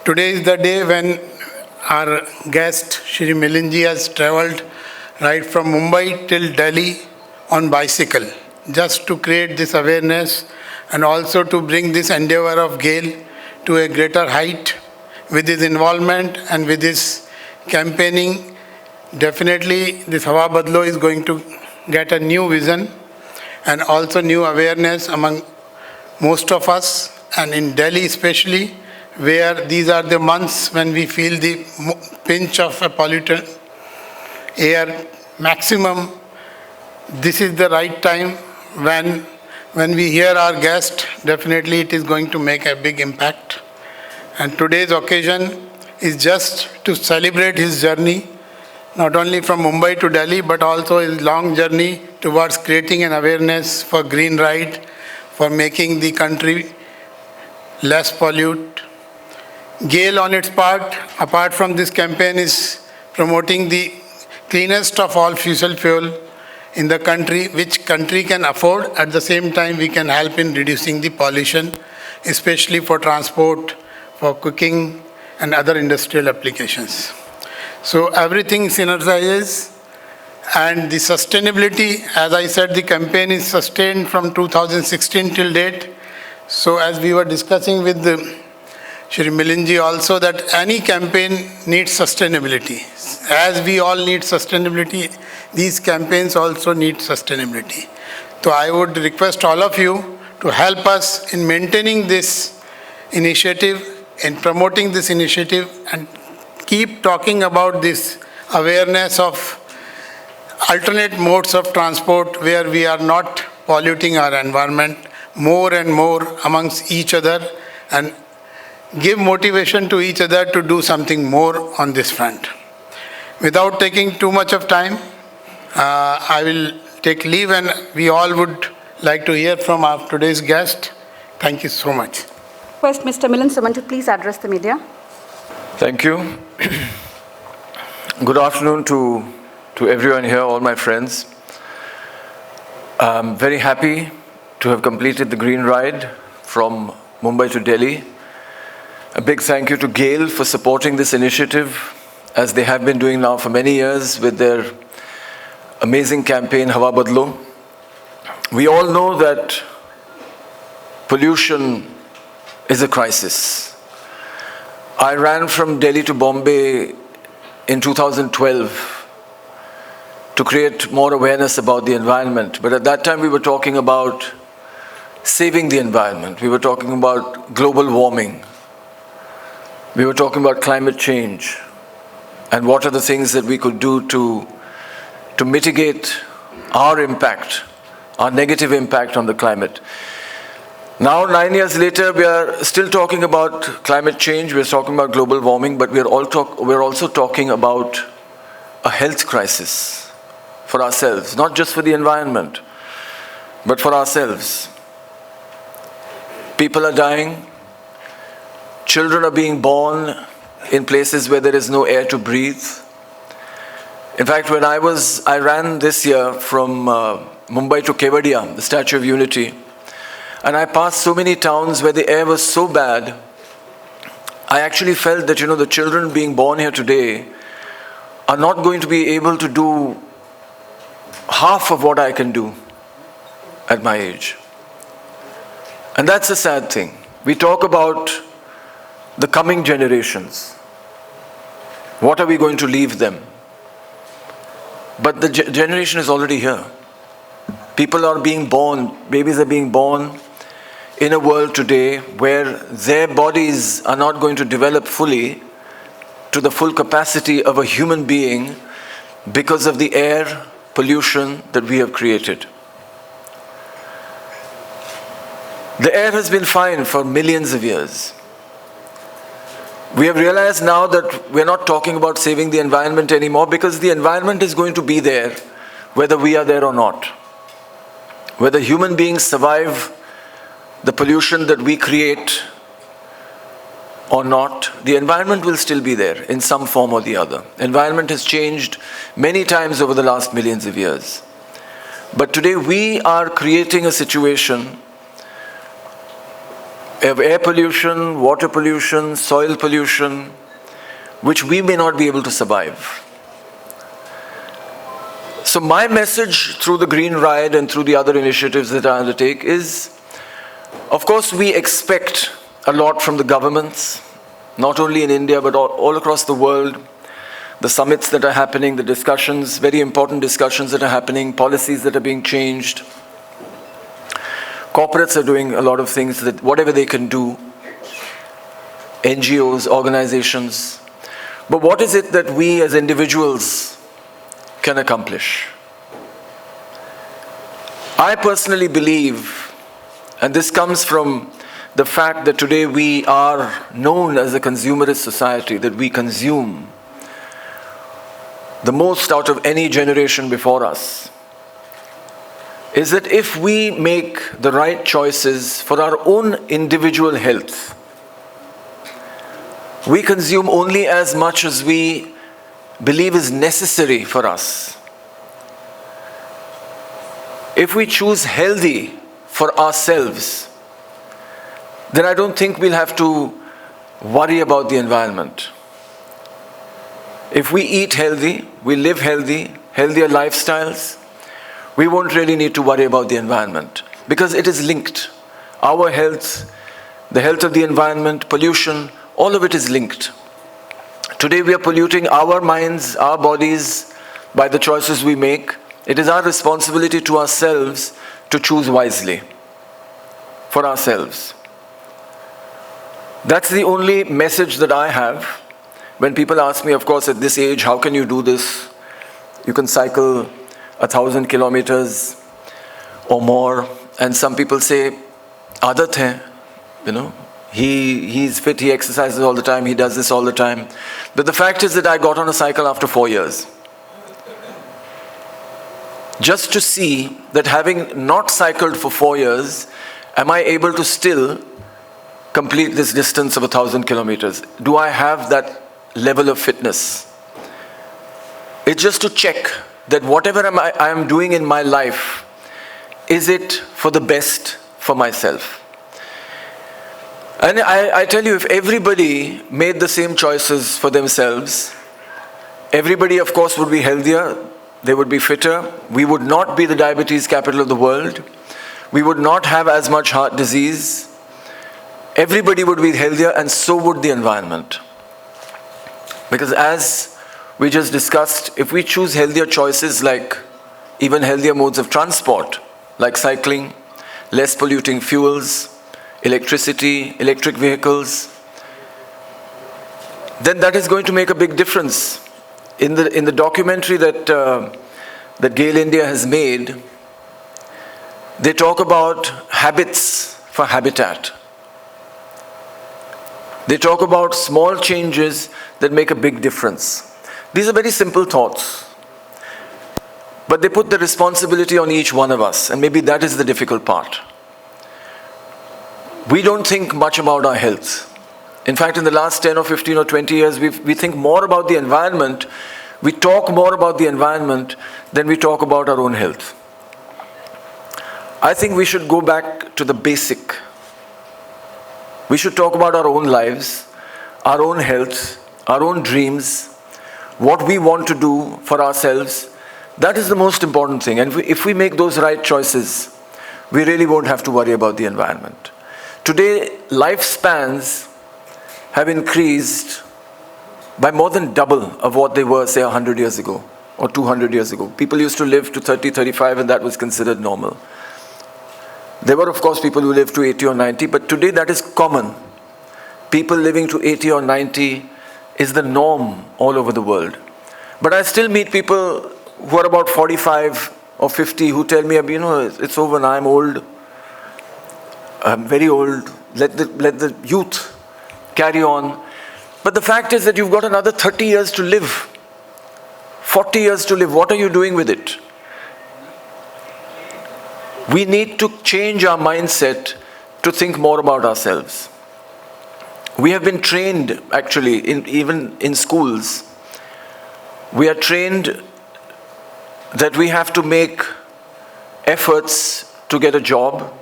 Today is the day when our guest, Shri Milinji, has travelled right from Mumbai till Delhi on bicycle, just to create this awareness and also to bring this endeavour of GAIL to a greater height with his involvement and with his campaigning. Definitely this Hawa Badlo is going to get a new vision and also new awareness among most of us, and in Delhi especially, where these are the months when we feel the pinch of a pollutant air maximum. This is the right time when we hear our guest, definitely it is going to make a big impact. And today's occasion is just to celebrate his journey, not only from Mumbai to Delhi, but also his long journey towards creating an awareness for green ride, for making the country less pollute. GAIL on its part, apart from this campaign, is promoting the cleanest of all fossil fuel in the country, which country can afford. At the same time, we can help in reducing the pollution, especially for transport, for cooking and other industrial applications. So everything synergizes, and the sustainability, as I said, the campaign is sustained from 2016 till date. So as we were discussing with Shri Milinji also, that any campaign needs sustainability. As we all need sustainability, these campaigns also need sustainability. So I would request all of you to help us in maintaining this initiative, in promoting this initiative, and keep talking about this awareness of alternate modes of transport where we are not polluting our environment more and more amongst each other, and give motivation to each other to do something more on this front. Without taking too much of time, I will take leave, and we all would like to hear from our today's guest. Thank you so much. Request Mr. Milind Suman to please address the media. Thank you. Good afternoon to everyone here, all my friends. I'm very happy to have completed the Green Ride from Mumbai to Delhi. A big thank you to GAIL for supporting this initiative, as they have been doing now for many years with their amazing campaign, Hawa Badlo. We all know that pollution is a crisis. I ran from Delhi to Bombay in 2012 to create more awareness about the environment. But at that time we were talking about saving the environment. We were talking about global warming. We were talking about climate change and what are the things that we could do to mitigate our impact, our negative impact on the climate. Now, 9 years later, we are still talking about climate change, we're talking about global warming, but we're also talking about a health crisis for ourselves, not just for the environment, but for ourselves. People are dying. Children are being born in places where there is no air to breathe. In fact, when I ran this year from Mumbai to Kevadia, the Statue of Unity, and I passed so many towns where the air was so bad, I actually felt that, the children being born here today are not going to be able to do half of what I can do at my age. And that's a sad thing. We talk about the coming generations. What are we going to leave them? But the generation is already here. People are being born, babies are being born in a world today where their bodies are not going to develop fully to the full capacity of a human being because of the air pollution that we have created. The air has been fine for millions of years. We have realized now that we're not talking about saving the environment anymore, because the environment is going to be there whether we are there or not. Whether human beings survive the pollution that we create or not, the environment will still be there in some form or the other. Environment has changed many times over the last millions of years. But today we are creating a situation have air pollution, water pollution, soil pollution, which we may not be able to survive. So my message through the Green Ride and through the other initiatives that I undertake is, of course, we expect a lot from the governments, not only in India, but all across the world. The summits that are happening, the discussions, very important discussions that are happening, policies that are being changed. Corporates are doing a lot of things, that whatever they can do, NGOs, organizations. But what is it that we as individuals can accomplish? I personally believe, and this comes from the fact that today we are known as a consumerist society, that we consume the most out of any generation before us, is that if we make the right choices for our own individual health, we consume only as much as we believe is necessary for us. If we choose healthy for ourselves, then I don't think we'll have to worry about the environment. If we eat healthy, we live healthy, healthier lifestyles, we won't really need to worry about the environment, because it is linked. Our health, the health of the environment, pollution, all of it is linked. Today we are polluting our minds, our bodies by the choices we make. It is our responsibility to ourselves to choose wisely for ourselves. That's the only message that I have. When people ask me, of course, at this age, how can you do this? You can cycle 1,000 kilometers or more, and some people say, Aadat hai, he's fit, he exercises all the time, he does this all the time. But the fact is that I got on a cycle after 4 years. Just to see that having not cycled for 4 years, am I able to still complete this distance of 1,000 kilometers? Do I have that level of fitness? It's just to check that whatever I am doing in my life, is it for the best for myself? And I tell you, if everybody made the same choices for themselves, everybody, of course, would be healthier, they would be fitter, we would not be the diabetes capital of the world, we would not have as much heart disease, everybody would be healthier, and so would the environment. Because as we just discussed, if we choose healthier choices, like even healthier modes of transport, like cycling, less polluting fuels, electricity, electric vehicles, then that is going to make a big difference. In the documentary that Gail India has made, they talk about habits for habitat. They talk about small changes that make a big difference. These are very simple thoughts, but they put the responsibility on each one of us, and maybe that is the difficult part. We don't think much about our health. In fact, in the last 10 or 15 or 20 years, we think more about the environment, we talk more about the environment than we talk about our own health. I think we should go back to the basic. We should talk about our own lives, our own health, our own dreams, what we want to do for ourselves. That is the most important thing. And if we make those right choices, we really won't have to worry about the environment. Today, lifespans have increased by more than double of what they were, say, 100 years ago or 200 years ago. People used to live to 30, 35, and that was considered normal. There were, of course, people who lived to 80 or 90, but today that is common. People living to 80 or 90 is the norm all over the world. But I still meet people who are about 45 or 50 who tell me, it's over now, I'm old. I'm very old. Let the youth carry on. But the fact is that you've got another 30 years to live, 40 years to live. What are you doing with it? We need to change our mindset to think more about ourselves. We have been trained, actually, even in schools. We are trained that we have to make efforts to get a job,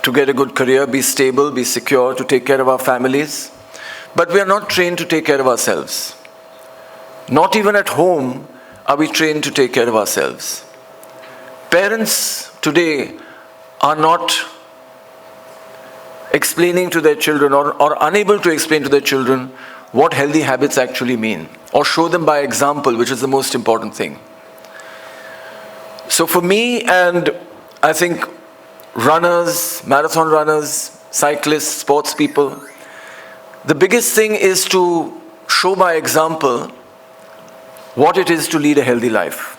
to get a good career, be stable, be secure, to take care of our families. But we are not trained to take care of ourselves. Not even at home are we trained to take care of ourselves. Parents today are not explaining to their children or unable to explain to their children what healthy habits actually mean, or show them by example, which is the most important thing. So for me, and I think runners, marathon runners, cyclists, sports people, the biggest thing is to show by example what it is to lead a healthy life.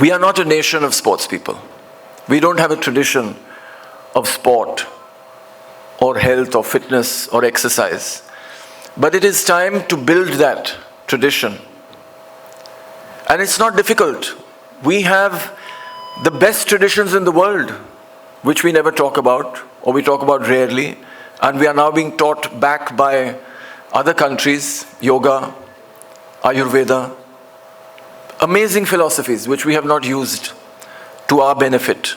We are not a nation of sports people. We don't have a tradition of sport or health or fitness or exercise. But it is time to build that tradition. And it's not difficult. We have the best traditions in the world, which we never talk about, or we talk about rarely, and we are now being taught back by other countries, yoga, Ayurveda, amazing philosophies which we have not used to our benefit.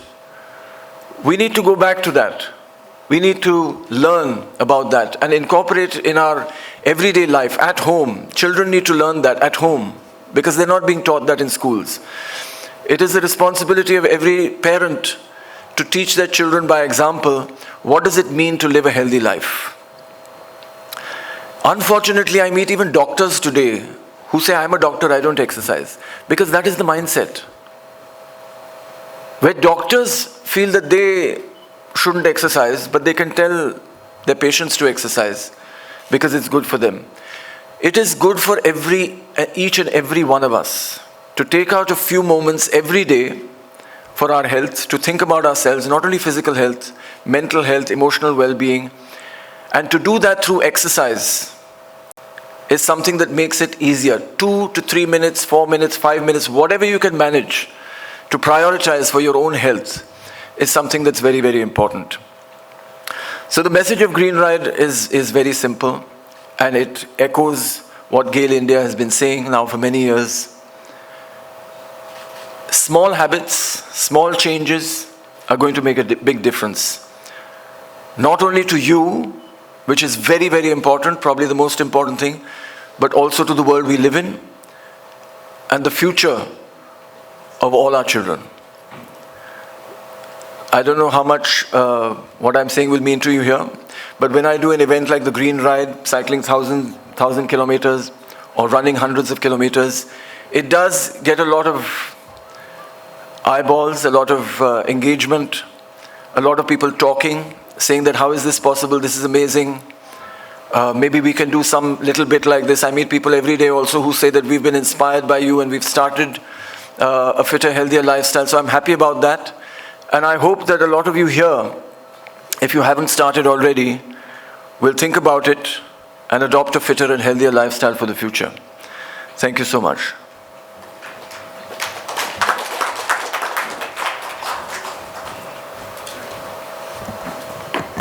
We need to go back to that. We need to learn about that and incorporate it in our everyday life, at home. Children need to learn that at home because they're not being taught that in schools. It is the responsibility of every parent to teach their children by example, what does it mean to live a healthy life? Unfortunately, I meet even doctors today who say, I'm a doctor, I don't exercise. Because that is the mindset. Where doctors feel that they shouldn't exercise, but they can tell their patients to exercise because it's good for them. It is good for each and every one of us to take out a few moments every day for our health, to think about ourselves, not only physical health, mental health, emotional well-being, and to do that through exercise is something that makes it easier. 2 to 3 minutes, 4 minutes, 5 minutes, whatever you can manage to prioritize for your own health is something that's very, very important. So the message of Green Ride is very simple, and it echoes what GAIL India has been saying now for many years. Small habits, small changes are going to make a big difference. Not only to you, which is very, very important, probably the most important thing, but also to the world we live in and the future of all our children. I don't know how much what I'm saying will mean to you here, but when I do an event like the Green Ride, cycling 1,000 kilometers or running hundreds of kilometers, it does get a lot of eyeballs, a lot of engagement, a lot of people talking, saying that how is this possible, this is amazing, maybe we can do some little bit like this. I meet people every day also who say that we've been inspired by you and we've started a fitter, healthier lifestyle, so I'm happy about that. And I hope that a lot of you here, if you haven't started already, will think about it and adopt a fitter and healthier lifestyle for the future. Thank you so much.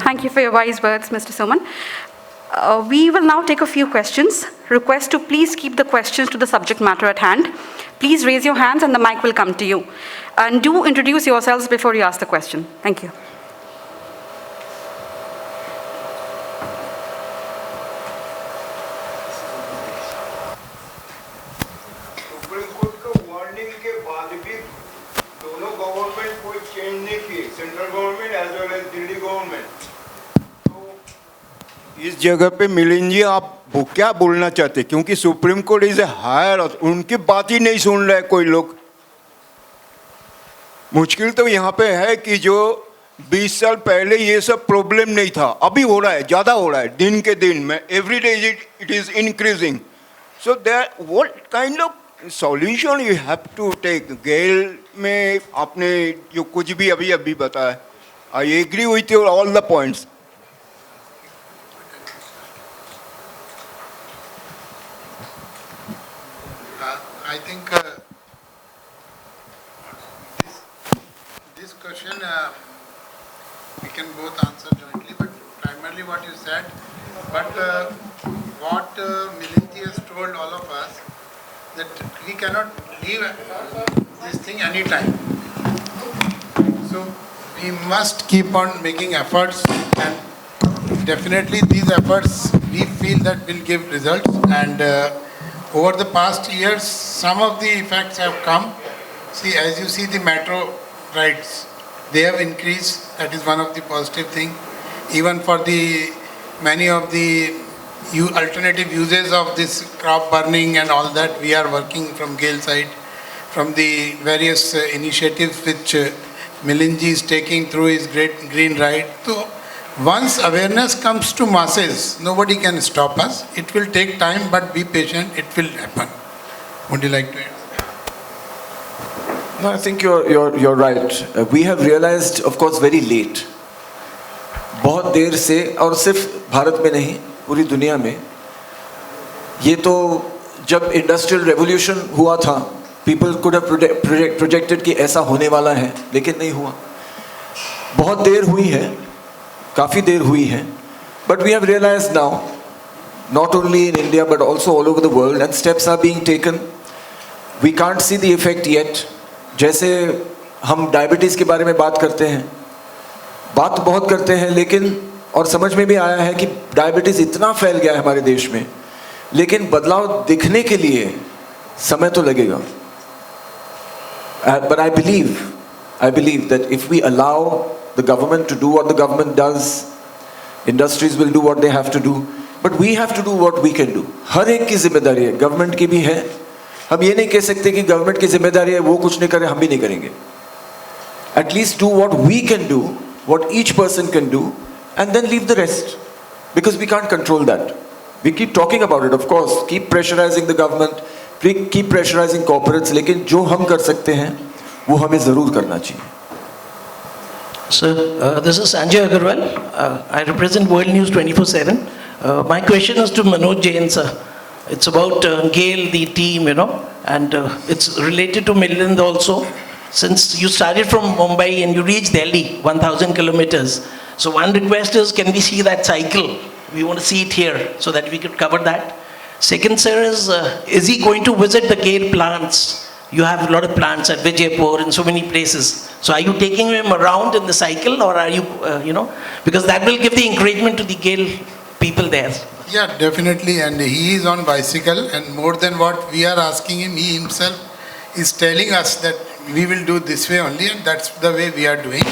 Thank you for your wise words, Mr. Suman. We will now take a few questions. Request to please keep the questions to the subject matter at hand. Please raise your hands and the mic will come to you. And do introduce yourselves before you ask the question. Thank you. Supreme Court का warning के बाद भी दोनों government कोई change नहीं किए, central government as well as Delhi government. तो इस जगह पे मिलिंद जी आप वो क्या बोलना चाहते, क्योंकि Supreme Court is a higher, उनकी बात ही नहीं सुन रहे कोई लोग। मुश्किल तो यहाँ पे है कि जो 20 साल पहले ये सब प्रॉब्लम नहीं था, अभी हो रहा है, ज़्यादा हो रहा है दिन के दिन में, every day it is increasing. So that what kind of solution you have to take. गेल में आपने जो कुछ भी अभी बताया, I agree with your all the points. I think this question we can both answer jointly, but primarily what you said, but what Milinti has told all of us, that we cannot leave this thing anytime. So we must keep on making efforts, and definitely these efforts we feel that will give results. And over the past years, some of the effects have come. See, as you see the metro rides, they have increased. That is one of the positive thing. Even for the many of the alternative uses of this crop burning and all that, we are working from GAIL side, from the various initiatives which Milinji is taking through his great green ride. So once awareness comes to masses, nobody can stop us. It will take time, but be patient, it will happen. Would you like to add? No, I think you're right. We have realized, of course, very late. बहुत देर से, और सिर्फ भारत में नहीं, पूरी दुनिया में. ये तो जब इंडस्ट्रियल रेवोल्यूशन हुआ था, people could have projected कि ऐसा होने वाला है, लेकिन नहीं हुआ. बहुत देर हुई है, काफ़ी देर हुई है. But we have realized now, not only in India but also all over the world, and steps are being taken. We can't see the effect yet. जैसे हम डायबिटीज़ के बारे में बात करते हैं, बात बहुत करते हैं, लेकिन और समझ में भी आया है कि डायबिटीज़ इतना फैल गया है हमारे देश में, लेकिन बदलाव दिखने के लिए समय तो लगेगा. But I believe that if we allow the government to do what the government does, industries will do what they have to do, but we have to do what we can do. हर एक की जिम्मेदारी है, government की भी है. हम ये नहीं कह सकते कि गवर्नमेंट की जिम्मेदारी है, वो कुछ नहीं करे, हम भी नहीं करेंगे. At least do what we can do, what each person can do, and then leave the rest. Because we can't control that. We keep talking about it, of course, keep pressurizing the government, keep pressurizing corporates, लेकिन जो हम कर सकते हैं, वो हमें ज़रूर करना चाहिए. Sir, this is Sanjay Agarwal. I represent World News 24/7. My question is to Manoj Jain, sir. It's about GAIL, the team, and it's related to Milind also. Since you started from Mumbai and you reached Delhi, 1,000 kilometers. So one request is, can we see that cycle? We want to see it here so that we could cover that. Second, sir, is he going to visit the GAIL plants? You have a lot of plants at Vijaypur and so many places. So are you taking him around in the cycle, or are you, because that will give the encouragement to the GAIL people there. Yeah, definitely. And he is on bicycle, and more than what we are asking him, he himself is telling us that we will do this way only, and that's the way we are doing.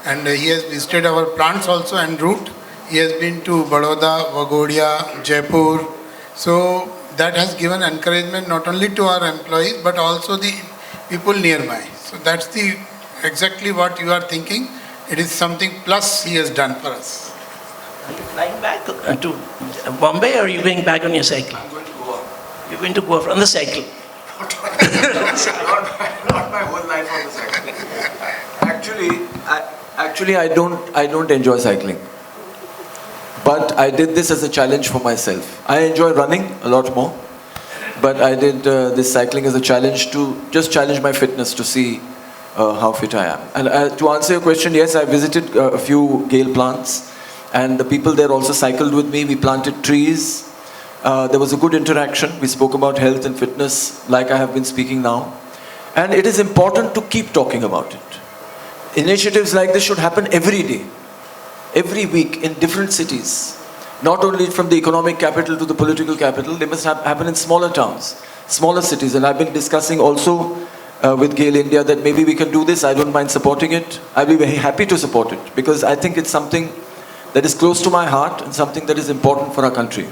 And he has visited our plants also en route. He has been to Baroda, Vagodia, Jaipur. So that has given encouragement not only to our employees but also the people nearby. So that's exactly what you are thinking. It is something plus he has done for us. Are you flying back to Bombay, or are you going back on your cycle? I'm going to Goa. You're going to go on the cycle. not my whole life on the cycle. Actually, I don't enjoy cycling. But I did this as a challenge for myself. I enjoy running a lot more, but I did this cycling as a challenge to just challenge my fitness to see how fit I am. And to answer your question, yes, I visited a few GAIL plants, and the people there also cycled with me. We planted trees. There was a good interaction. We spoke about health and fitness like I have been speaking now. And it is important to keep talking about it. Initiatives like this should happen every day, every week in different cities. Not only from the economic capital to the political capital, they must happen in smaller towns, smaller cities. And I've been discussing also with GAIL India that maybe we can do this. I don't mind supporting it. I'll be very happy to support it because I think it's something that is close to my heart and something that is important for our country.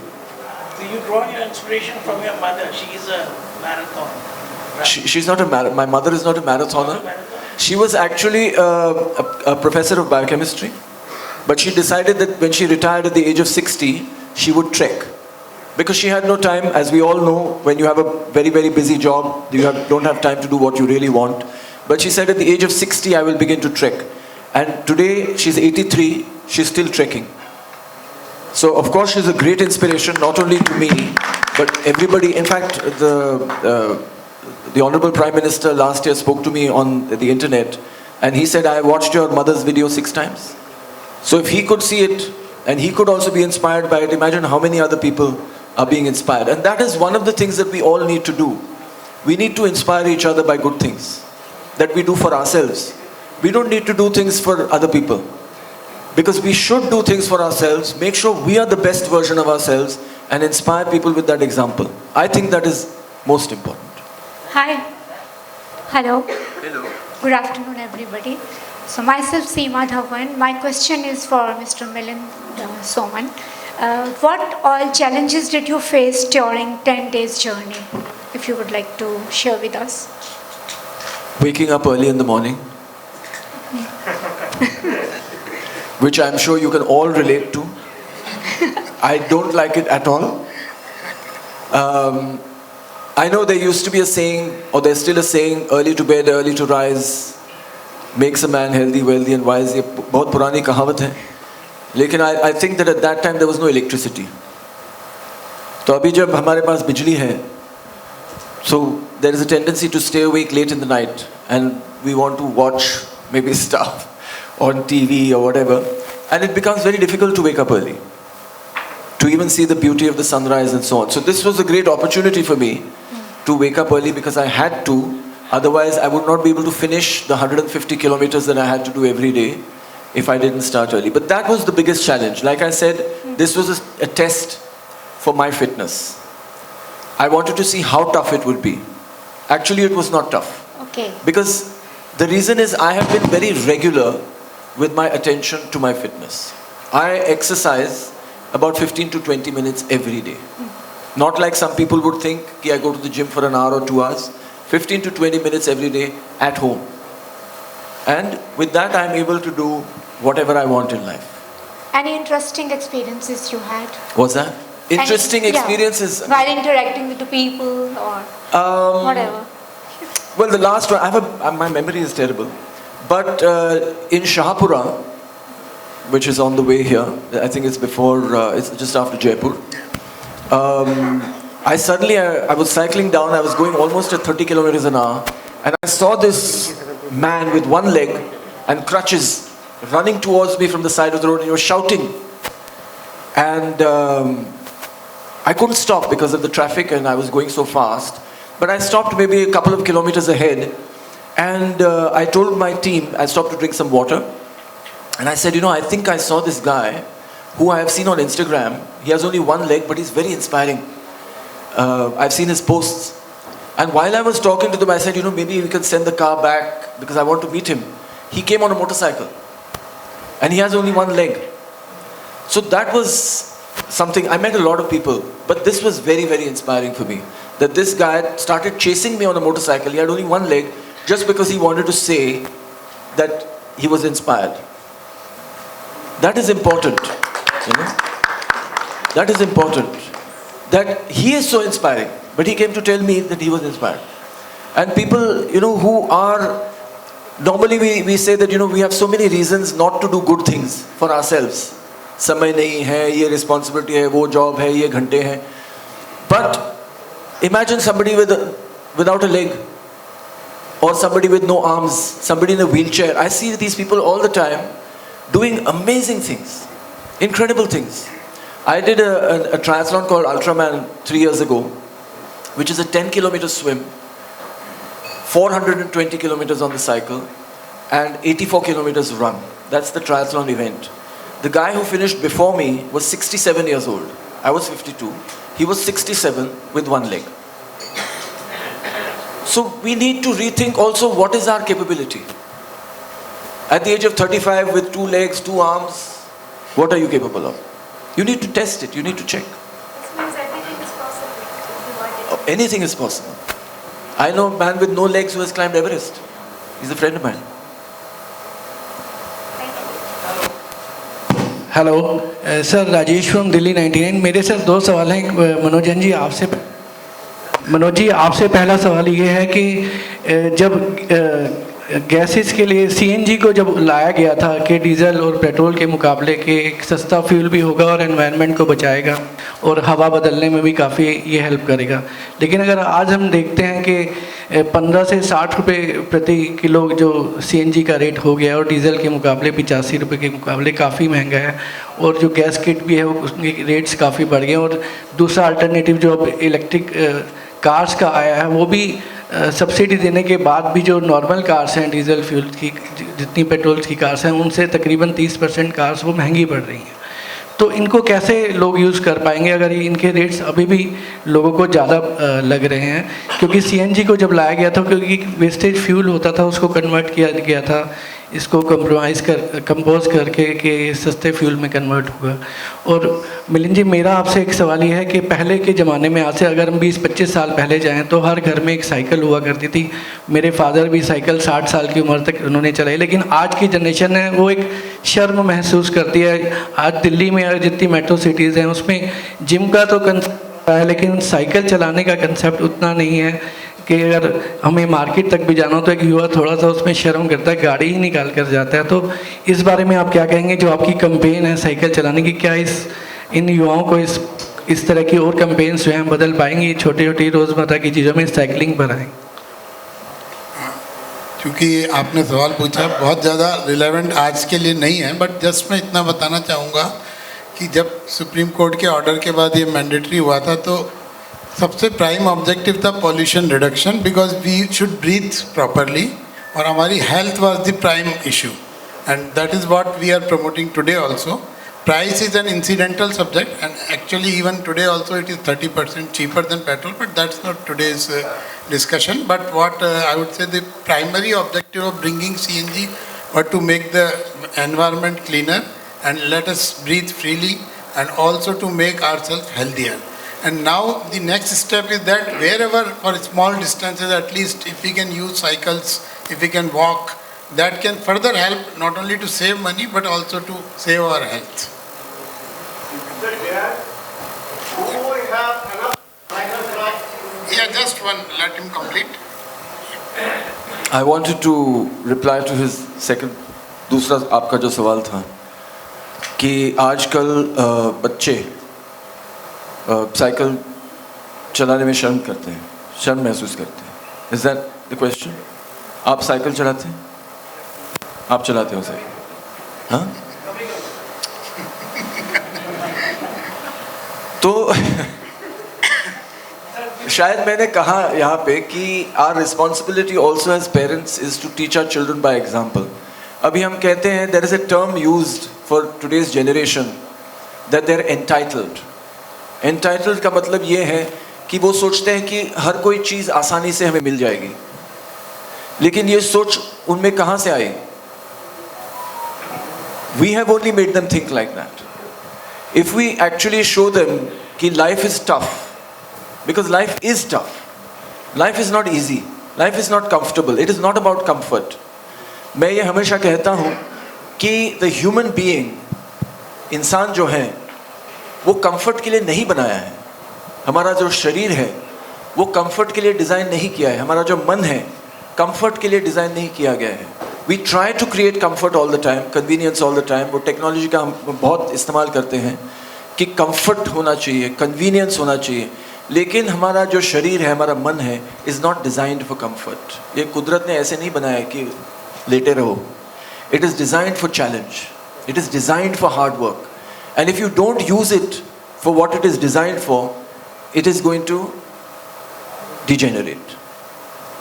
So you draw your inspiration from your mother. She is a marathon. Right? She's not my mother is not a marathoner. She was actually a professor of biochemistry. But she decided that when she retired at the age of 60, she would trek. Because she had no time, as we all know, when you have a very, very busy job, don't have time to do what you really want. But she said at the age of 60, I will begin to trek. And today, she's 83, she's still trekking. So, of course, she's a great inspiration, not only to me, but everybody. In fact, the Honorable Prime Minister last year spoke to me on the internet, and he said, I watched your mother's video 6 times. So if he could see it, and he could also be inspired by it, imagine how many other people are being inspired. And that is one of the things that we all need to do. We need to inspire each other by good things that we do for ourselves. We don't need to do things for other people. Because we should do things for ourselves, make sure we are the best version of ourselves, and inspire people with that example. I think that is most important. Hi. Hello. Hello. Good afternoon, everybody. So myself, Seema Dhawan. My question is for Mr. Milind Soman. What all challenges did you face during 10 days journey? If you would like to share with us. Waking up early in the morning, which I'm sure you can all relate to. I don't like it at all. I know there used to be a saying, or there's still a saying, early to bed, early to rise, makes a man healthy, wealthy and wise. ये बहुत पुरानी कहावत है. लेकिन I think that at that time there was no electricity. तो अभी जब हमारे पास बिजली है, so there is a tendency to stay awake late in the night, and we want to watch maybe stuff on TV or whatever, and it becomes very difficult to wake up early, to even see the beauty of the sunrise and so on. So this was a great opportunity for me to wake up early because I had to, otherwise I would not be able to finish the 150 kilometers that I had to do every day if I didn't start early. But that was the biggest challenge. Like I said, this was a test for my fitness. I wanted to see how tough it would be. Actually, it was not tough. Okay. Because the reason is I have been very regular with my attention to my fitness. I exercise about 15 to 20 minutes every day. Not like some people would think, I go to the gym for an hour or 2 hours. 15 to 20 minutes every day at home. And with that, I'm able to do whatever I want in life. Any interesting experiences you had? What's that? Interesting experiences? Yeah. While interacting with the people or whatever. Well, the last one, my memory is terrible. But in Shahpura, which is on the way here, I think it's before, it's just after Jaipur. I was cycling down, I was going almost at 30 kilometers an hour, and I saw this man with one leg and crutches running towards me from the side of the road, and he was shouting. And I couldn't stop because of the traffic and I was going so fast. But I stopped maybe a couple of kilometers ahead, and I told my team, I stopped to drink some water. And I said, I think I saw this guy who I have seen on Instagram. He has only one leg, but he's very inspiring. I've seen his posts. And while I was talking to them, I said, maybe we can send the car back because I want to meet him. He came on a motorcycle. And he has only one leg. So that was something, I met a lot of people. But this was very, very inspiring for me. That this guy started chasing me on a motorcycle. He had only one leg just because he wanted to say that he was inspired. That is important. That is important. That he is so inspiring. But he came to tell me that he was inspired. And people, who are, normally we say that, we have so many reasons not to do good things for ourselves. समय नहीं है, ये responsibility है, वो job है, ये घंटे हैं. But imagine somebody without a leg, or somebody with no arms, somebody in a wheelchair. I see these people all the time doing amazing things, incredible things. I did a triathlon called Ultraman 3 years ago, which is a 10-kilometer swim, 420 kilometers on the cycle, and 84 kilometers run. That's the triathlon event. The guy who finished before me was 67 years old. I was 52. He was 67 with one leg. So we need to rethink also what is our capability. At the age of 35 with 2 legs, 2 arms, what are you capable of? You need to test it, you need to check. This means everything is possible if you want it. Anything is possible. I know a man with no legs who has climbed Everest. He's a friend of mine. Hello sir, Rajesh from Delhi 99। मेरे sir 2 सवाल हैं मनोज जी आपसे। मनोज जी, आपसे पहला सवाल ये है कि जब गैसेस के लिए सीएनजी को जब लाया गया था कि डीजल और पेट्रोल के मुकाबले के एक सस्ता फ्यूल भी होगा और एनवायरनमेंट को बचाएगा और हवा बदलने में भी काफ़ी ये हेल्प करेगा, लेकिन अगर आज हम देखते हैं कि 15 से 60 रुपये प्रति किलो जो सीएनजी का रेट हो गया और डीजल के मुकाबले 85 रुपये के मुकाबले काफ़ी महंगा है, और जो गैस किट भी है उसके रेट्स काफ़ी बढ़ गए, और दूसरा अल्टरनेटिव जो अब इलेक्ट्रिक कार्स का आया है वो भी सब्सिडी देने के बाद भी जो नॉर्मल कार्स हैं डीजल फ्यूल की जितनी पेट्रोल की कार्स हैं उनसे तकरीबन 30% कार्स वो महंगी पड़ रही हैं। तो इनको कैसे लोग यूज़ कर पाएंगे अगर इनके रेट्स अभी भी लोगों को ज़्यादा लग रहे हैं? क्योंकि सीएनजी को जब लाया गया था क्योंकि वेस्टेज फ्यूल होता था उसको कन्वर्ट किया गया था, इसको कंपोज करके कि सस्ते फ्यूल में कन्वर्ट होगा। और मिलिंद जी मेरा आपसे एक सवाल ये है कि पहले के ज़माने में आज से अगर हम 20-25 साल पहले जाएं तो हर घर में एक साइकिल हुआ करती थी। मेरे फादर भी साइकिल 60 साल की उम्र तक उन्होंने चलाई, लेकिन आज की जनरेशन है वो एक शर्म महसूस करती है। आज दिल्ली में जितनी मेट्रो सिटीज़ हैं उसमें जिम का तो कंसेप्ट है लेकिन साइकिल चलाने का कंसेप्ट उतना नहीं है कि अगर हमें मार्केट तक भी जाना हो तो एक युवा थोड़ा सा उसमें शर्म करता है, गाड़ी ही निकाल कर जाता है। तो इस बारे में आप क्या कहेंगे जो आपकी कैंपेन है साइकिल चलाने की, क्या इन युवाओं को इस तरह की और कैंपेन्स जो हैं बदल पाएंगी, छोटी छोटी रोज़मर्रा की चीज़ों में साइकिलिंग पर आएँ? क्योंकि आपने सवाल पूछा बहुत ज़्यादा रिलेवेंट आज के लिए नहीं है, बट जस्ट मैं इतना बताना चाहूँगा कि जब सुप्रीम कोर्ट के ऑर्डर के बाद ये मैंडेटरी हुआ था तो सबसे प्राइम ऑब्जेक्टिव था pollution reduction, because we should breathe properly और हमारी health was the prime issue and that is what we are promoting today also. Price is an incidental subject and actually even today also it is 30% cheaper than petrol, but that's not today's discussion. But what I would say the primary objective of bringing CNG were to make the environment cleaner and let us breathe freely and also to make ourselves healthier. And now the next step is that wherever for small distances at least if we can use cycles, if we can walk, that can further help not only to save money but also to save our health. Yeah, just one. Let him complete. I wanted to reply to his second, दूसरा आपका जो सवाल था कि आजकल बच्चे cycle चलाने में शर्म करते हैं, शर्म महसूस करते हैं. Is that the question? आप साइकिल चलाते हैं? आप चलाते हो साइकिल? हाँ? तो शायद मैंने कहा यहाँ पे कि our responsibility also as parents is to teach our children by example. अभी हम कहते हैं there is a term used for today's generation that they are entitled. Entitled का मतलब ये है कि वो सोचते हैं कि हर कोई चीज़ आसानी से हमें मिल जाएगी, लेकिन ये सोच उनमें कहाँ से आई? We have only made them think like that. If we actually show them that life is tough, because life is tough, life is not easy, life is not comfortable, it is not about comfort. मैं ये हमेशा कहता हूँ कि the human being, इंसान जो है वो comfort के लिए नहीं बनाया है. हमारा जो शरीर है वो comfort के लिए डिज़ाइन नहीं किया है. हमारा जो मन है comfort के लिए डिज़ाइन नहीं किया गया है. We try to create comfort all the time, convenience all the time. वो टेक्नोलॉजी का हम बहुत इस्तेमाल करते हैं कि comfort होना चाहिए, convenience होना चाहिए, लेकिन हमारा जो शरीर है, हमारा मन है, is not designed for comfort. ये कुदरत ने ऐसे नहीं बनाया कि लेटे रहो. It is designed for challenge. It is designed for hard work. And if you don't use it for what it is designed for, it is going to degenerate.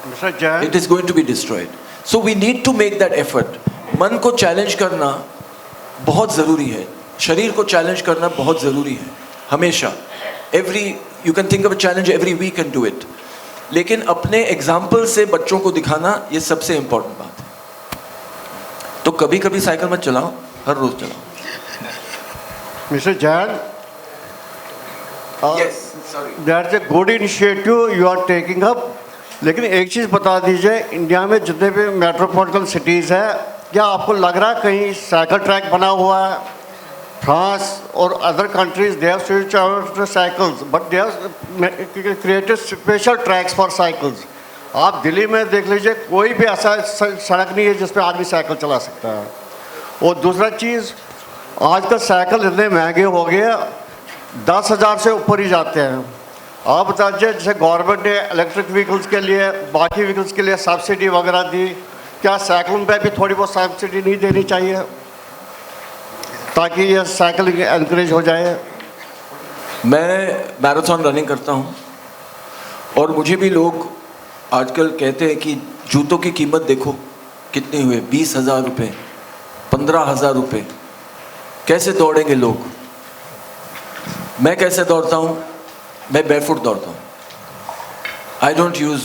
Mr. Jain? It is going to be destroyed. So we need to make that effort. मन को challenge करना बहुत ज़रूरी है, शरीर को challenge करना बहुत ज़रूरी है हमेशा. You can think of a challenge every week and do it. लेकिन अपने एग्जाम्पल से बच्चों को दिखाना ये सबसे इम्पोर्टेंट बात है. तो कभी कभी साइकिल मत चलाओ, हर रोज चलाओ. Mr. Jain? Yes, sorry. That's a good initiative you are taking up. लेकिन एक चीज़ बता दीजिए, इंडिया में जितने भी मेट्रोपॉलिटन सिटीज़ है, क्या आपको लग रहा है कहीं साइकिल ट्रैक बना हुआ है? फ्रांस और other countries they have switched out to cycles but they have created special tracks for cycles. आप दिल्ली में देख लीजिए, कोई भी ऐसा सड़क नहीं है जिस पे आदमी साइकिल चला सकता है. और दूसरा चीज़, आजकल साइकिल इतने महंगे हो गए, 10,000 से ऊपर ही जाते हैं. आप बताइए, जैसे गवर्नमेंट ने इलेक्ट्रिक व्हीकल्स के लिए, बाकी व्हीकल्स के लिए सब्सिडी वगैरह दी, क्या साइकिल पे भी थोड़ी बहुत सब्सिडी नहीं देनी चाहिए ताकि ये साइकिलिंग एनकरेज हो जाए? मैं मैराथन रनिंग करता हूँ और मुझे भी लोग आजकल कहते हैं कि जूतों की कीमत देखो कितनी हुई, 20,000 रुपये, 15,000 रुपये। कैसे दौड़ेंगे लोग? मैं कैसे दौड़ता हूँ? मैं बेयरफुट दौड़ता हूँ। I don't use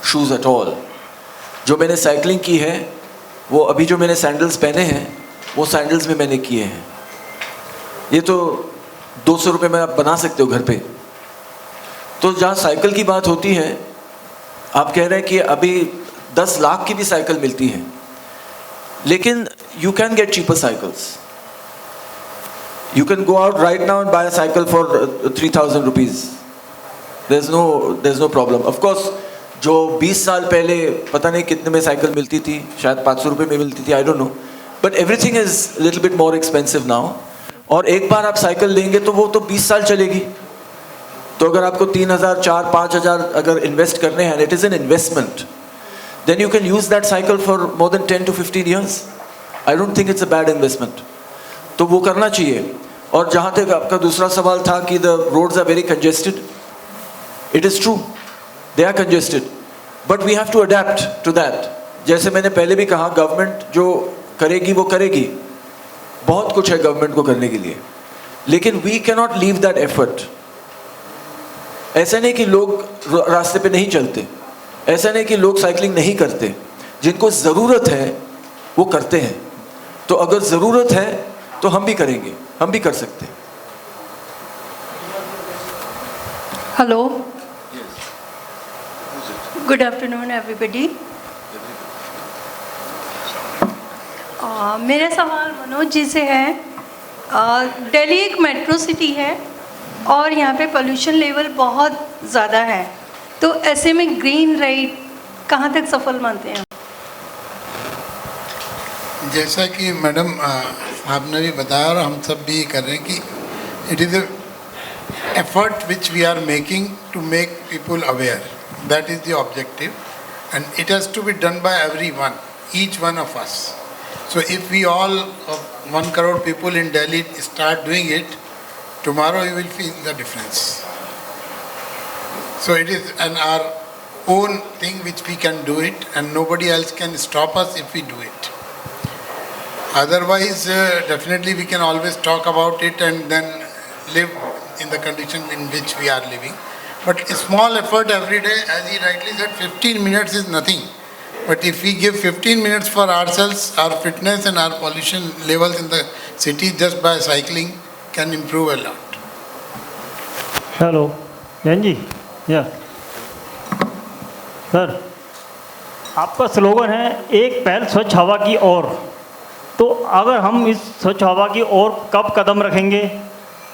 shoes at all. जो मैंने साइकिलिंग की है वो अभी जो मैंने सैंडल्स पहने हैं वो सैंडल्स में मैंने किए हैं। ये तो 200 रुपये में आप बना सकते हो घर पे। तो जहाँ साइकिल की बात होती है, आप कह रहे हैं कि अभी 10 लाख की भी साइकिल मिलती है, लेकिन you can get cheaper cycles. You can go out right now and buy a cycle for 3,000 rupees. There's no problem. Of course, जो 20 साल पहले पता नहीं कितने में साइकिल मिलती थी, शायद 500 रुपये में मिलती थी, I don't know. But everything is a little bit more expensive now. और एक बार आप साइकिल लेंगे तो वो तो 20 साल चलेगी। तो अगर आपको 3,000, 4,000, 5,000 अगर इन्वेस्ट करने हैं, and it is an investment, then you can use that cycle for more than 10 to 15 years. I don't think it's a bad investment. तो वो करना चाहिए। और जहाँ तक आपका दूसरा सवाल था कि the roads are very congested, it is true, they are congested, but we have to adapt to that. जैसे मैंने पहले भी कहा, गवर्नमेंट जो करेगी वो करेगी, बहुत कुछ है गवर्नमेंट को करने के लिए, लेकिन we can not leave that effort. ऐसा नहीं कि लोग रास्ते पे नहीं चलते, ऐसा नहीं कि लोग साइकिलिंग नहीं करते, जिनको ज़रूरत है वो करते हैं। तो अगर ज़रूरत है तो हम भी करेंगे, हम भी कर सकते हैं। Hello, good afternoon everybody. मेरा सवाल मनोज जी से है। दिल्ली एक मेट्रो सिटी है और यहाँ पे पोल्यूशन लेवल बहुत ज़्यादा है, तो ऐसे में ग्रीन राइड कहाँ तक सफल मानते हैं? जैसा कि मैडम आपने भी बताया और हम सब भी कर रहे हैं कि it is effort which we are making to make people aware, that is the objective, and it has to be done by everyone, each one of us. So if we all, 1 crore people in Delhi start doing it, tomorrow you will feel the difference. So it is our own thing which we can do it, and nobody else can stop us if we do it. Otherwise, definitely we can always talk about it and then live in the condition in which we are living. But a small effort every day, as he rightly said, 15 minutes is nothing. But if we give 15 minutes for ourselves, our fitness and our pollution levels in the city just by cycling can improve a lot. Hello Jain ji, yeah sir, आपका slogan है एक पहल स्वच्छ हवा की ओर। तो अगर हम इस स्वच्छ हवा की ओर कब कदम रखेंगे?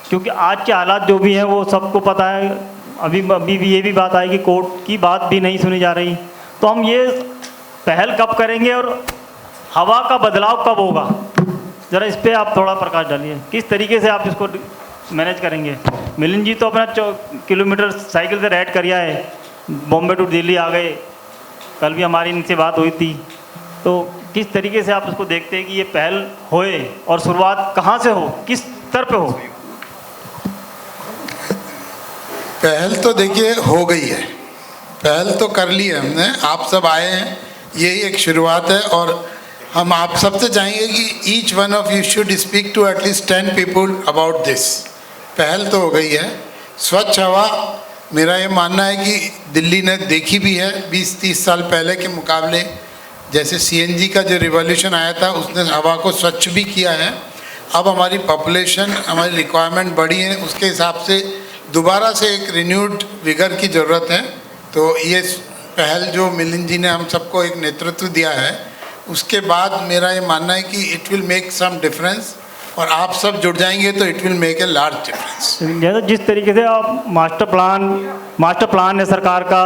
क्योंकि आज के हालात जो भी हैं वो सबको पता है। अभी भी ये भी बात आई कि कोर्ट की बात भी नहीं सुनी जा रही। तो हम ये पहल कब करेंगे और हवा का बदलाव कब होगा? ज़रा इस पर आप थोड़ा प्रकाश डालिए, किस तरीके से आप इसको मैनेज करेंगे? मिलिंद जी तो अपना किलोमीटर साइकिल से राइड कर आए, बॉम्बे टू दिल्ली आ गए, कल भी हमारी इनसे बात हुई थी। तो किस तरीके से आप उसको देखते हैं कि ये पहल होए और शुरुआत कहाँ से हो, किस स्तर पे हो? पहल तो देखिए हो गई है, पहल तो कर ली है हमने, आप सब आए हैं, यही एक शुरुआत है। और हम आप सबसे चाहेंगे कि each one of you should speak to at least 10 people about this. पहल तो हो गई है। स्वच्छ हवा, मेरा ये मानना है कि दिल्ली ने देखी भी है 20-30 साल पहले के मुकाबले। जैसे CNG का जो रिवॉल्यूशन आया था उसने हवा को स्वच्छ भी किया है। अब हमारी पॉपुलेशन, हमारी रिक्वायरमेंट बढ़ी है, उसके हिसाब से दोबारा से एक रिन्यूड विगर की ज़रूरत है। तो ये पहल जो मिलिंद जी ने हम सबको एक नेतृत्व दिया है, उसके बाद मेरा ये मानना है कि it will make some difference, और आप सब जुड़ जाएंगे तो it will make a large difference. जैसे जिस तरीके से आप मास्टर प्लान है सरकार का,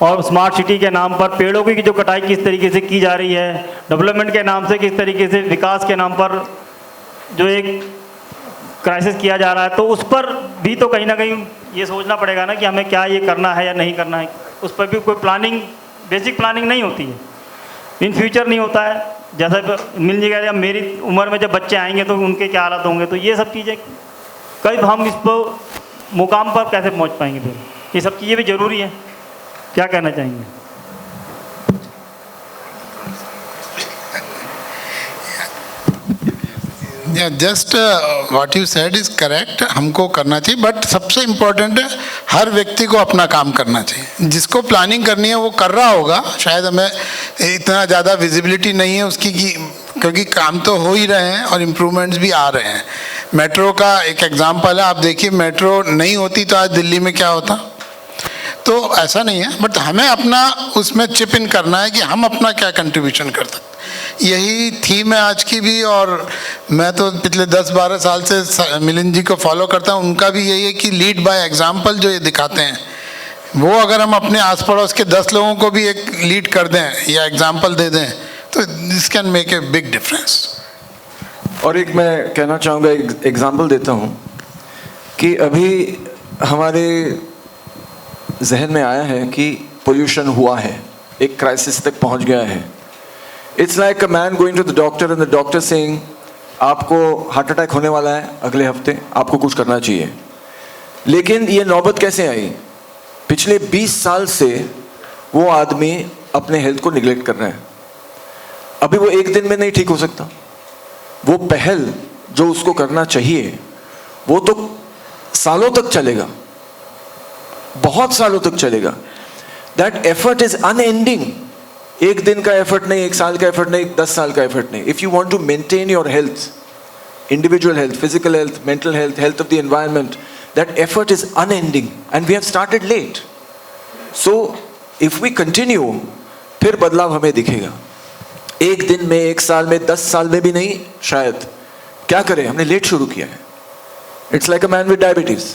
और स्मार्ट सिटी के नाम पर पेड़ों की जो कटाई किस तरीके से की जा रही है, डेवलपमेंट के नाम से किस तरीके से विकास के नाम पर जो एक क्राइसिस किया जा रहा है, तो उस पर भी तो कहीं ना कहीं ये सोचना पड़ेगा ना कि हमें क्या ये करना है या नहीं करना है। उस पर भी कोई प्लानिंग, बेसिक प्लानिंग नहीं होती है, इन फ्यूचर नहीं होता है। जैसा मिल जी कह रहे हैं, मेरी उम्र में जब बच्चे आएंगे तो उनके क्या हालात होंगे, तो ये सब चीज़ें कब हम इस पर मुकाम पर कैसे पहुंच पाएंगे? फिर ये सब चीज़ें भी ज़रूरी है। क्या कहना चाहेंगे? Just what you said is correct, हमको करना चाहिए, बट सबसे इम्पोर्टेंट है हर व्यक्ति को अपना काम करना चाहिए। जिसको प्लानिंग करनी है वो कर रहा होगा, शायद हमें इतना ज़्यादा विजिबिलिटी नहीं है उसकी कि, क्योंकि काम तो हो ही रहे हैं और इम्प्रूवमेंट्स भी आ रहे हैं। मेट्रो का एक एग्जांपल है, आप देखिए मेट्रो नहीं होती तो आज दिल्ली में क्या होता। तो ऐसा नहीं है, बट हमें अपना उसमें चिप इन करना है कि हम अपना क्या कंट्रीब्यूशन कर सकते। यही थीम है आज की भी, और मैं तो पिछले 10-12 साल से मिलिंद जी को फॉलो करता हूँ। उनका भी यही है कि लीड बाय एग्जाम्पल जो ये दिखाते हैं, वो अगर हम अपने आस पड़ोस के 10 लोगों को भी एक लीड कर दें या एग्जाम्पल दे दें तो this can make a big difference. और एक मैं कहना चाहूँगा, एग्जाम्पल देता हूँ कि अभी हमारे जहन में आया है कि पोल्यूशन हुआ है, एक क्राइसिस तक पहुँच गया है। It's like a man going to the doctor and the doctor saying आपको हार्ट अटैक होने वाला है अगले हफ्ते, आपको कुछ करना चाहिए। लेकिन ये नौबत कैसे आई? पिछले 20 साल से वो आदमी अपने हेल्थ को निगलेक्ट कर रहा है। अभी वो एक दिन में नहीं ठीक हो सकता। वो पहल जो उसको करना चाहिए वो तो सालों तक चलेगा, बहुत सालों तक चलेगा। That effort is unending. एक दिन का एफर्ट नहीं, एक साल का एफर्ट नहीं, 10 साल का एफर्ट नहीं। If you want to maintain your health, individual health, physical health, mental health, health of the environment, that effort is unending and we have started late. So if we continue, फिर बदलाव हमें दिखेगा। एक दिन में, एक साल में, 10 साल में भी नहीं शायद। क्या करें, हमने लेट शुरू किया है। It's like a man with diabetes,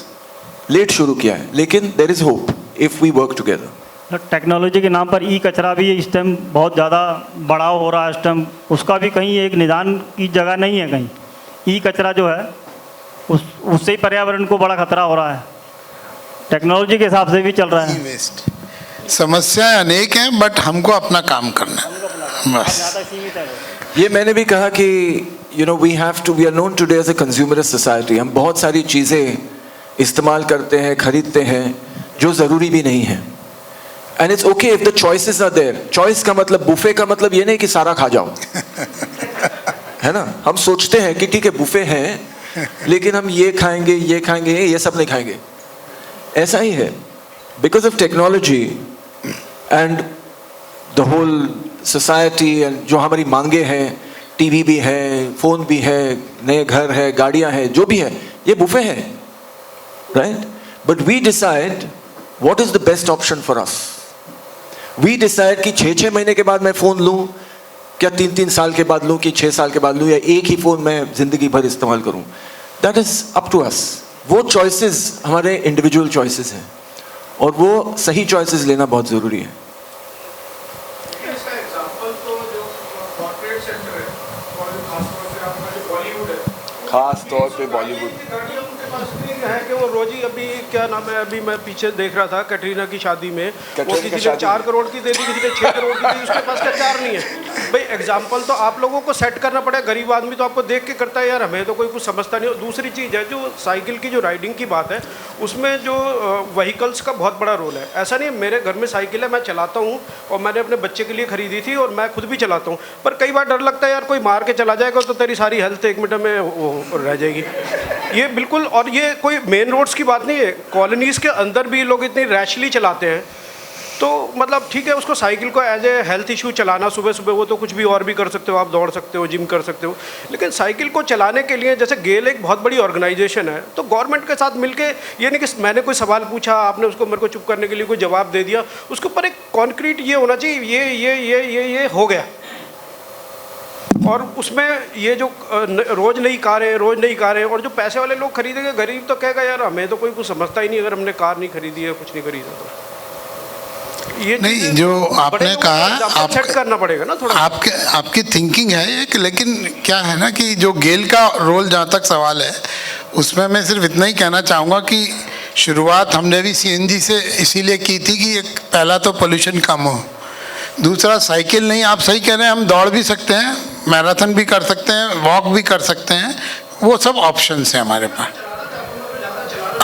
late शुरू किया है, लेकिन there is hope if we work together. Technology के नाम पर ई कचरा भी इस टाइम बहुत ज़्यादा बढ़ाव हो रहा है इस टाइम। उसका भी कहीं एक निदान की जगह नहीं है कहीं। ई कचरा जो है उससे ही पर्यावरण को बड़ा खतरा हो रहा है। टेक्नोलॉजी के हिसाब से भी चल रहा है। वेस्ट समस्याएं अनेक हैं, बट हमको अपना काम करना है बस। ये मैंने भी कहा कि we are known today as a consumerist society. हम बहुत सारी चीज़ें इस्तेमाल करते हैं, खरीदते हैं जो ज़रूरी भी नहीं है। And it's okay if the choices are there. Choice का मतलब, बुफे का मतलब ये नहीं कि सारा खा जाओ है ना। हम सोचते हैं कि ठीक है बुफे हैं, लेकिन हम ये खाएंगे, ये सब नहीं खाएंगे। ऐसा ही है, because of technology and the whole society, and जो हमारी मांगे हैं, टीवी भी है, फोन भी है, नए घर है, गाड़ियां हैं, जो भी है, ये बुफे है, right. But we decide what is the best option for us. We decide कि 6-6 महीने के बाद मैं फ़ोन लूँ, क्या 3-3 साल के बाद लूँ, कि 6 साल के बाद लूँ, या एक ही फ़ोन मैं ज़िंदगी भर इस्तेमाल करूँ। That is up to us. वो चॉइसेस हमारे इंडिविजुअल चॉइसेस हैं, और वो सही चॉइसेस लेना बहुत ज़रूरी है। इसका एग्जांपल तो जो कॉर्पोरेट सेक्टर है, और खासतौर से आपका जो बॉलीवुड है, खास तौर पे बॉलीवुड है कि वो रोज ही, अभी क्या नाम है, अभी मैं पीछे देख रहा था कैटरीना की शादी में, वो किसी ने 4 करोड़ की दे दी, किसी ने 6 करोड़ की दी, उसके पास क्या 4 नहीं है। भाई एग्जाम्पल तो आप लोगों को सेट करना पड़ेगा। गरीब आदमी तो आपको देख के करता है, यार हमें तो कोई कुछ समझता नहीं। दूसरी चीज़ है जो साइकिल की जो राइडिंग की बात है, उसमें जो व्हीकल्स का बहुत बड़ा रोल है। ऐसा नहीं, मेरे घर में साइकिल है, मैं चलाता हूँ, और मैंने अपने बच्चे के लिए खरीदी थी, और मैं खुद भी चलाता हूँ। पर कई बार डर लगता है यार कोई मार के चला जाएगा तो तेरी सारी हेल्थ 1 मिनट में वो रह जाएगी। ये बिल्कुल, और ये कोई मेन रोड्स की बात नहीं है, कॉलोनीज़ के अंदर भी लोग इतनी रैशली चलाते हैं। तो मतलब ठीक है, उसको साइकिल को एज ए हेल्थ इशू चलाना सुबह सुबह, वो तो कुछ भी और भी कर सकते हो, आप दौड़ सकते हो, जिम कर सकते हो, लेकिन साइकिल को चलाने के लिए, जैसे गेल एक बहुत बड़ी ऑर्गेनाइजेशन है, तो गवर्नमेंट के साथ मिलके, ये नहीं कि मैंने कोई सवाल पूछा, आपने उसको मेरे को चुप करने के लिए कोई जवाब दे दिया, उसके ऊपर एक कॉन्क्रीट ये होना चाहिए, ये हो गया। और उसमें ये जो रोज़ नई कारें, और जो पैसे वाले लोग खरीदेंगे, गरीब तो कहेगा यार हमें तो कोई कुछ समझता ही नहीं, अगर हमने कार नहीं खरीदी है, कुछ नहीं खरीदा तो। ये नहीं, जो आपने कहा सेट करना पड़ेगा ना थोड़ा। आपकी थिंकिंग है एक, लेकिन क्या है ना कि जो गेल का रोल जहाँ तक सवाल है, उसमें मैं सिर्फ इतना ही कहना चाहूँगा कि शुरुआत हमने भी CNG से इसीलिए की थी कि एक पहला तो पोल्यूशन कम हो, दूसरा साइकिल नहीं, आप सही कह रहे हैं, हम दौड़ भी सकते हैं, मैराथन भी कर सकते हैं, वॉक भी कर सकते हैं, वो सब ऑप्शंस हैं हमारे पास।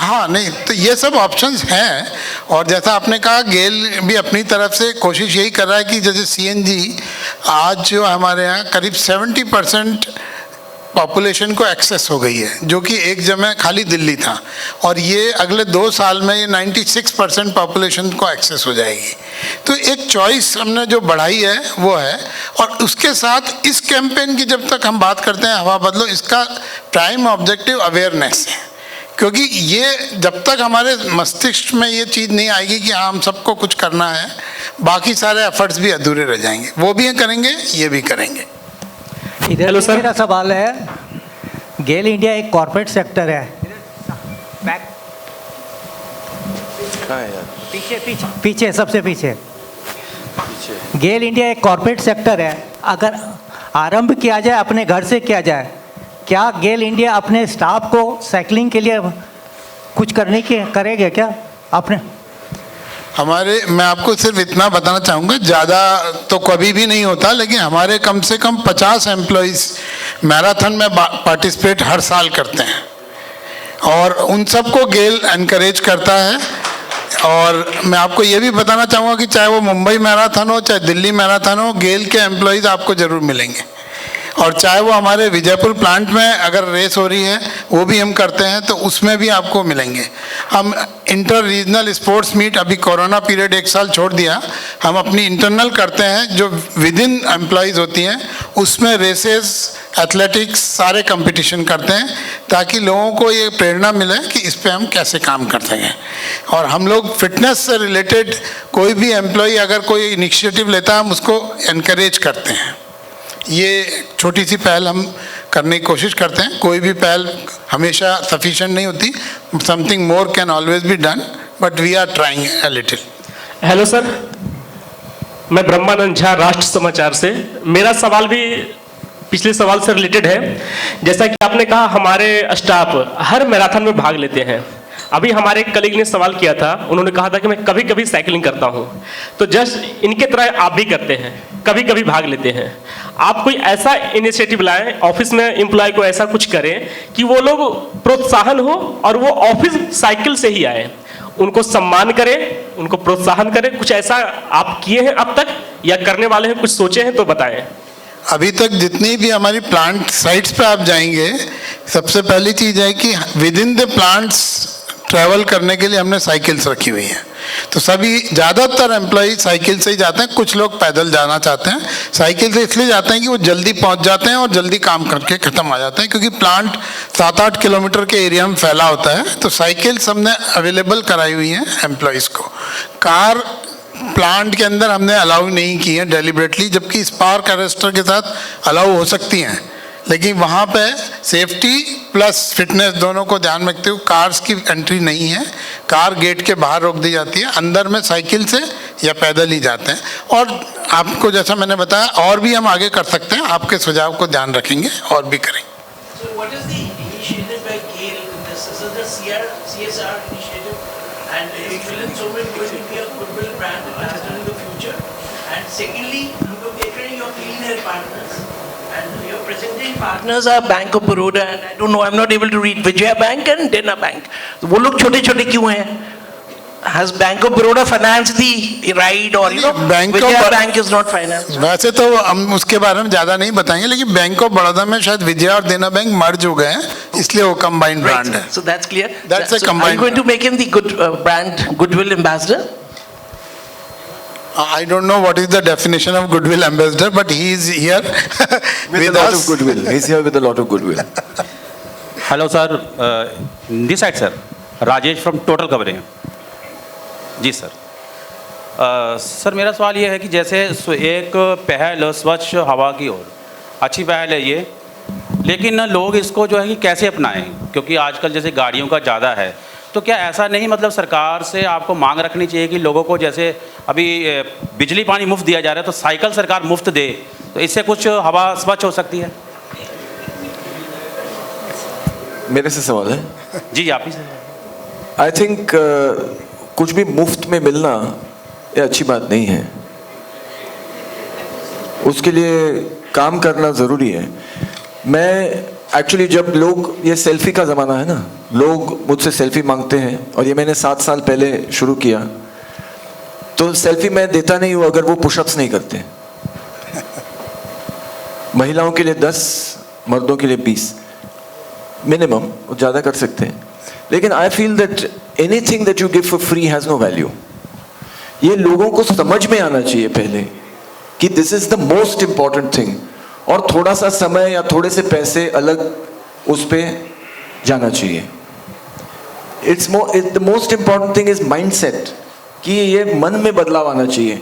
हाँ, नहीं तो ये सब ऑप्शंस हैं। और जैसा आपने कहा, गेल भी अपनी तरफ से कोशिश यही कर रहा है कि जैसे सीएनजी आज जो हमारे यहाँ करीब 70% पॉपुलेशन को एक्सेस हो गई है, जो कि एक समय खाली दिल्ली था, और ये अगले 2 साल में ये 96% पॉपुलेशन को एक्सेस हो जाएगी। तो एक चॉइस हमने जो बढ़ाई है वो है। और उसके साथ इस कैंपेन की जब तक हम बात करते हैं हवा बदलो, इसका प्राइम ऑब्जेक्टिव अवेयरनेस है, क्योंकि ये जब तक हमारे मस्तिष्क में ये चीज़ नहीं आएगी कि हाँ हम सबको कुछ करना है, बाकी सारे एफर्ट्स भी अधूरे रह जाएंगे। वो भी करेंगे, ये भी करेंगे। हेलो सर, मेरा सवाल है, गेल इंडिया एक कॉर्पोरेट सेक्टर है। पीछे सबसे पीछे। गेल इंडिया एक कॉर्पोरेट सेक्टर है। अगर आरंभ किया जाए अपने घर से किया जाए, क्या गेल इंडिया अपने स्टाफ को साइकिलिंग के लिए कुछ करेगा क्या अपने? मैं आपको सिर्फ इतना बताना चाहूँगा, ज़्यादा तो कभी भी नहीं होता, लेकिन हमारे कम से कम 50 एम्प्लॉइज़ मैराथन में पार्टिसिपेट हर साल करते हैं, और उन सबको गेल एनकरेज करता है। और मैं आपको ये भी बताना चाहूँगा कि चाहे वो मुंबई मैराथन हो, चाहे दिल्ली मैराथन हो, गेल के एम्प्लॉइज़ आपको ज़रूर मिलेंगे। और चाहे वो हमारे विजयपुर प्लांट में अगर रेस हो रही है, वो भी हम करते हैं, तो उसमें भी आपको मिलेंगे। हम इंटर रीजनल स्पोर्ट्स मीट, अभी कोरोना पीरियड 1 साल छोड़ दिया, हम अपनी इंटरनल करते हैं जो विद इन एम्प्लॉइज़ होती हैं, उसमें रेसेस, एथलेटिक्स, सारे कंपटीशन करते हैं, ताकि लोगों को ये प्रेरणा मिले कि इस पे हम कैसे काम कर सकें। और हम लोग फिटनेस से रिलेटेड कोई भी एम्प्लॉई अगर कोई इनिशिएटिव लेता है, हम उसको एनकरेज करते हैं। ये छोटी सी पहल हम करने की कोशिश करते हैं। कोई भी पहल हमेशा सफिशिएंट नहीं होती, something more can always be done, but we are trying a little. Hello sir, मैं ब्रह्मानंद झा, राष्ट्र समाचार से। मेरा सवाल भी पिछले सवाल से रिलेटेड है। जैसा कि आपने कहा हमारे स्टाफ हर मैराथन में भाग लेते हैं। अभी हमारे एक कलीग ने सवाल किया था, उन्होंने कहा था कि मैं कभी कभी साइकिलिंग करता हूं, तो जस्ट इनके तरह आप भी करते हैं, कभी कभी भाग लेते हैं। आप कोई ऐसा इनिशिएटिव लाएं, ऑफिस में एम्प्लॉय को ऐसा कुछ करें कि वो लोग प्रोत्साहन हो और वो ऑफिस साइकिल से ही आए, उनको सम्मान करें, उनको प्रोत्साहन करें। कुछ ऐसा आप किए हैं अब तक या करने वाले हैं, कुछ सोचे हैं तो बताएं। अभी तक जितनी भी हमारी प्लांट साइट्स पे आप जाएंगे, सबसे पहली चीज़ है कि with in the plants travel करने के लिए हमने साइकिल्स रखी हुई हैं। तो सभी ज़्यादातर एम्प्लॉई साइकिल से ही जाते हैं, कुछ लोग पैदल जाना चाहते हैं। साइकिल से इसलिए जाते हैं कि वो जल्दी पहुंच जाते हैं और जल्दी काम करके ख़त्म आ जाते हैं, क्योंकि प्लांट 7-8 किलोमीटर के एरिया में फैला होता है। तो साइकिल्स हमने अवेलेबल कराई हुई हैं एम्प्लॉयज़ को। कार प्लांट के अंदर हमने अलाउ नहीं की है डेलिबरेटली, जबकि स्पार्क अरेस्टर के साथ अलाउ हो सकती हैं, लेकिन वहाँ पे सेफ्टी प्लस फिटनेस दोनों को ध्यान में रखते हुए कार्स की एंट्री नहीं है। कार गेट के बाहर रोक दी जाती है, अंदर में साइकिल से या पैदल ही जाते हैं। और आपको जैसा मैंने बताया, और भी हम आगे कर सकते हैं, आपके सुझाव को ध्यान रखेंगे और भी करेंगे। So what is the initiative by GAIL in this? Is it the CSR initiative? And is Milind Soman going to be a goodwill brand ambassador in the future? And secondly, you are your clean air partners. And your presenting partners are Bank of Baroda and I don't know, I'm not able to read Vijaya Bank and Dena Bank. वो लोग छोटे-छोटे क्यों हैं? Has Bank of Baroda financed the ride or you know Vijaya Bank is not financed? वैसे तो हम उसके बारे में ज़्यादा नहीं बताएंगे, लेकिन बैंक ऑफ बड़ौदा में शायद विजया और देना बैंक मर्ज हो गए हैं, इसलिए वो कंबाइंड ब्रांड है। So that's clear. That's a so combined. Are you going to make him the good brand goodwill ambassador? I don't know what is the definition of goodwill ambassador, but he is here with a lot us. of goodwill. He's here with a lot of goodwill. Hello sir, this side sir, Rajesh from total covering. जी sir, sir मेरा सवाल ये है कि जैसे एक पहल स्वच्छ हवा की ओर, अच्छी पहल है ये, लेकिन लोग इसको जो है कि कैसे अपनाएं, क्योंकि आजकल जैसे गाड़ियों का ज़्यादा है, तो क्या ऐसा नहीं मतलब सरकार से आपको मांग रखनी चाहिए कि लोगों को जैसे अभी बिजली पानी मुफ्त दिया जा रहा है, तो साइकिल सरकार मुफ्त दे, तो इससे कुछ हवा स्वच्छ हो सकती है? मेरे से सवाल है? जी आप ही से। आई थिंक कुछ भी मुफ्त में मिलना ये अच्छी बात नहीं है, उसके लिए काम करना ज़रूरी है। मैं एक्चुअली जब लोग, ये सेल्फी का ज़माना है ना, लोग मुझसे सेल्फी मांगते हैं, और ये मैंने 7 साल पहले शुरू किया, तो सेल्फी मैं देता नहीं हूँ अगर वो पुशअप्स नहीं करते। महिलाओं के लिए 10, मर्दों के लिए 20 मिनिमम, वो ज़्यादा कर सकते हैं, लेकिन I feel that anything that you give for free has no value. ये लोगों को समझ में आना चाहिए पहले कि this is the most important thing, और थोड़ा सा समय या थोड़े से पैसे अलग उस पे जाना चाहिए। The most important thing is mindset, कि ये मन में बदलाव आना चाहिए।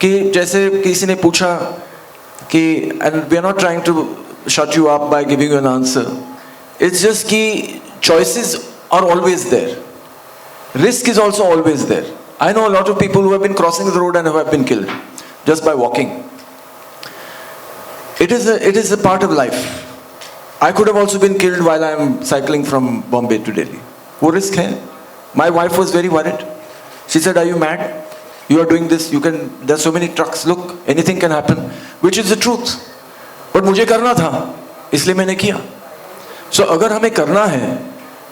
कि जैसे किसी ने पूछा कि, and we are not trying to shut you up by giving you an answer, it's just कि choices are always there, risk is also always there. I know a lot of people who have been crossing the road and have been killed just by walking. It is a part of life. I could have also been killed while I am cycling from Bombay to Delhi. वो risk है. My wife was very worried. She said, "Are you mad? You are doing this. There's so many trucks. Look, anything can happen." Which is the truth. But मुझे करना था, इसलिए मैंने किया. So अगर हमें करना है,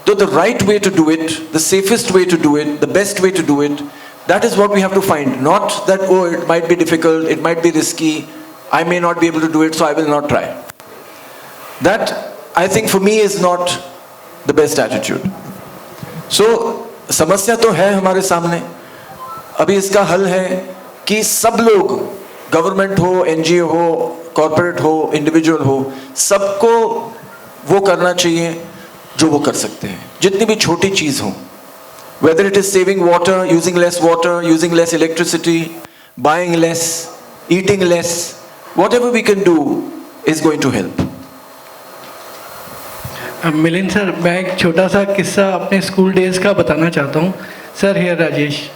तो the right way to do it, the safest way to do it, the best way to do it, that is what we have to find. Not that, oh, it might be difficult, it might be risky, I may not be able to do it, so I will not try. That, I think for me, is not the best attitude. So, समस्या तो है हमारे सामने. अभी इसका हल है कि सब लोग, गवर्नमेंट हो, NGO हो, कॉर्पोरेट हो, इंडिविजुअल हो, सबको वो करना चाहिए जो वो कर सकते हैं, जितनी भी छोटी चीज़ हो, whether it is saving water, using less electricity, buying less, eating less, whatever we can do is going to help. Milind sir, मैं एक छोटा सा किस्सा अपने स्कूल डेज का बताना चाहता हूँ। Sir, here Rajesh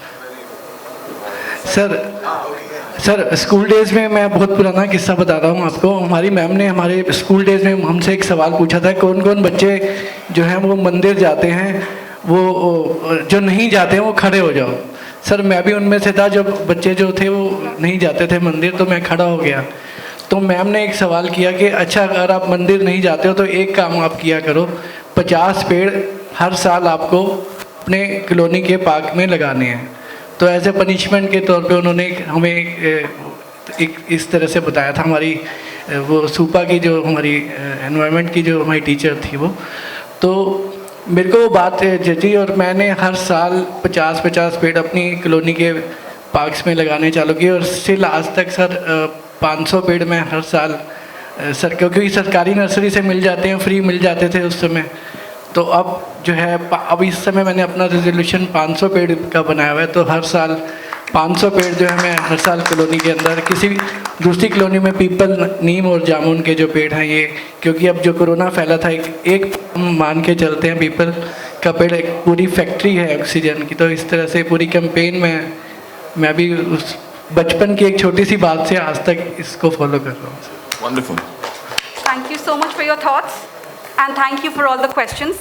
sir, school days में मैं बहुत पुराना किस्सा बता रहा हूँ आपको। हमारी मैम ने हमारे स्कूल डेज में हमसे एक सवाल पूछा था, कौन कौन बच्चे जो हैं वो मंदिर जाते हैं, वो जो नहीं जाते हैं वो खड़े हो जाओ। सर, मैं भी उनमें से था, जब बच्चे जो थे वो नहीं जाते थे मंदिर, तो मैं खड़ा हो गया। तो मैम ने एक सवाल किया कि अच्छा, अगर आप मंदिर नहीं जाते हो तो एक काम आप किया करो, 50 पेड़ हर साल आपको अपने कॉलोनी के पार्क में लगाने हैं। तो एज ए पनिशमेंट के तौर पे उन्होंने हमें एक इस तरह से बताया था। हमारी वो सूपा की जो हमारी एनवायरनमेंट की जो हमारी टीचर थी वो, तो मेरे को वो बात जची, और मैंने हर साल 50 पेड़ अपनी कॉलोनी के पार्क्स में लगाने चालू किए, और स्टिल आज तक सर 500 पेड़ मैं हर साल सर, क्योंकि सरकारी नर्सरी से मिल जाते हैं, फ्री मिल जाते थे उस समय। तो अब जो है, अब इस समय मैंने अपना रेजोल्यूशन 500 पेड़ का बनाया हुआ है, तो हर साल 500 पेड़ जो है मैं हर साल कॉलोनी के अंदर, किसी भी दूसरी कॉलोनी में पीपल, नीम और जामुन के जो पेड़ हैं ये, क्योंकि अब जो कोरोना फैला था, एक मान के चलते हैं पीपल का पेड़ एक पूरी फैक्ट्री है ऑक्सीजन की। तो इस तरह से पूरी कैंपेन में मैं भी उस बचपन की एक छोटी सी बात से आज तक इसको फॉलो कर रहा हूँ। Wonderful. Thank you so much for your thoughts and thank you for all the questions.